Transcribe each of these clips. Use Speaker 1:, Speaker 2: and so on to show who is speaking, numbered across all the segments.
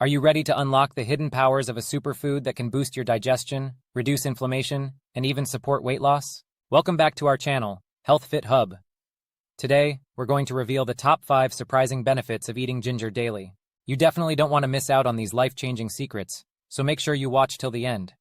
Speaker 1: Are you ready to unlock the hidden powers of a superfood that can boost your digestion, reduce inflammation, and even support weight loss? Welcome back to our channel, Health Fit Hub. Today, we're going to reveal the top 5 surprising benefits of eating ginger daily. You definitely don't want to miss out on these life-changing secrets, so make sure you watch till the end.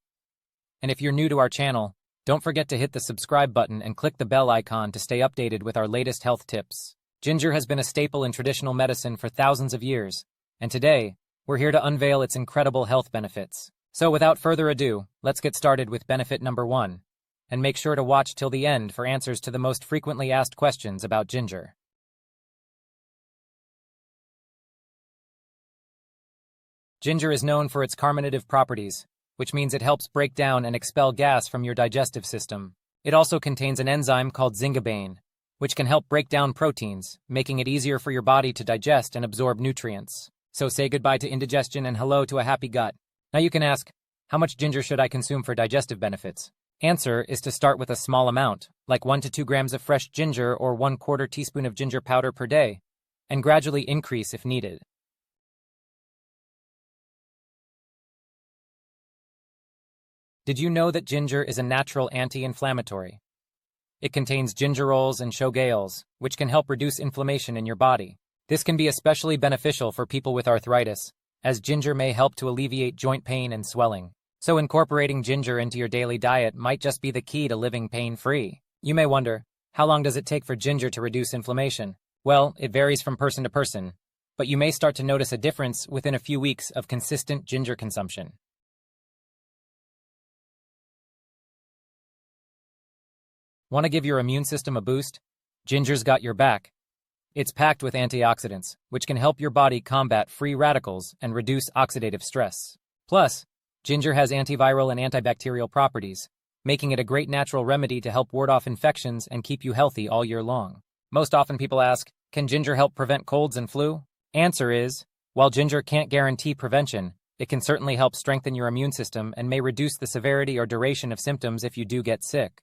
Speaker 1: And if you're new to our channel, don't forget to hit the subscribe button and click the bell icon to stay updated with our latest health tips. Ginger has been a staple in traditional medicine for thousands of years, and today, we're here to unveil its incredible health benefits. So without further ado, let's get started with benefit number 1. And make sure to watch till the end for answers to the most frequently asked questions about ginger. Ginger is known for its carminative properties, which means it helps break down and expel gas from your digestive system. It also contains an enzyme called zingabane, which can help break down proteins, making it easier for your body to digest and absorb nutrients. So say goodbye to indigestion and hello to a happy gut. Now you can ask, how much ginger should I consume for digestive benefits? Answer is to start with a small amount, like 1 to 2 grams of fresh ginger or 1/4 teaspoon of ginger powder per day, and gradually increase if needed. Did you know that ginger is a natural anti-inflammatory? It contains gingerols and shogaols, which can help reduce inflammation in your body. This can be especially beneficial for people with arthritis, as ginger may help to alleviate joint pain and swelling. So incorporating ginger into your daily diet might just be the key to living pain-free. You may wonder, how long does it take for ginger to reduce inflammation? Well, it varies from person to person, but you may start to notice a difference within a few weeks of consistent ginger consumption. Want to give your immune system a boost? Ginger's got your back. It's packed with antioxidants, which can help your body combat free radicals and reduce oxidative stress. Plus, ginger has antiviral and antibacterial properties, making it a great natural remedy to help ward off infections and keep you healthy all year long. Most often people ask, can ginger help prevent colds and flu? Answer is, while ginger can't guarantee prevention, it can certainly help strengthen your immune system and may reduce the severity or duration of symptoms if you do get sick.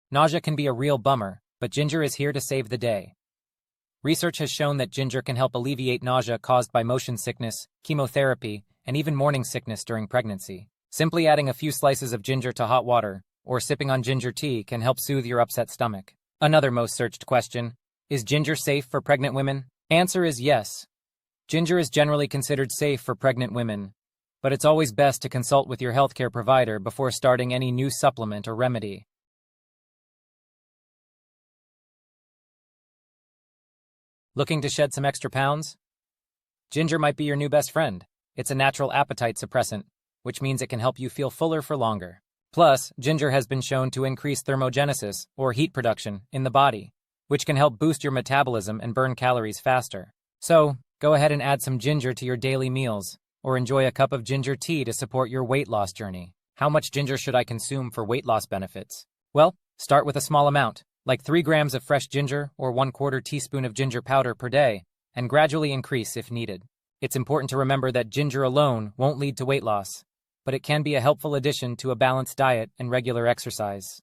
Speaker 1: Nausea can be a real bummer, but ginger is here to save the day. Research has shown that ginger can help alleviate nausea caused by motion sickness, chemotherapy, and even morning sickness during pregnancy. Simply adding a few slices of ginger to hot water or sipping on ginger tea can help soothe your upset stomach. Another most searched question, is ginger safe for pregnant women? Answer is yes. Ginger is generally considered safe for pregnant women, but it's always best to consult with your healthcare provider before starting any new supplement or remedy. Looking to shed some extra pounds? Ginger might be your new best friend. It's a natural appetite suppressant, which means it can help you feel fuller for longer. Plus, ginger has been shown to increase thermogenesis, or heat production, in the body, which can help boost your metabolism and burn calories faster. So, go ahead and add some ginger to your daily meals, or enjoy a cup of ginger tea to support your weight loss journey. How much ginger should I consume for weight loss benefits? Well, start with a small amount, like 3 grams of fresh ginger or 1/4 teaspoon of ginger powder per day, and gradually increase if needed. It's important to remember that ginger alone won't lead to weight loss, but it can be a helpful addition to a balanced diet and regular exercise.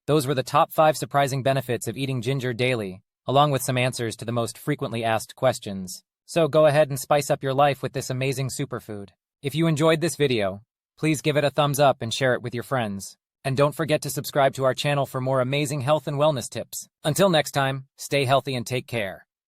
Speaker 1: Those were the top 5 surprising benefits of eating ginger daily, along with some answers to the most frequently asked questions. So go ahead and spice up your life with this amazing superfood. If you enjoyed this video, please give it a thumbs up and share it with your friends. And don't forget to subscribe to our channel for more amazing health and wellness tips. Until next time, stay healthy and take care.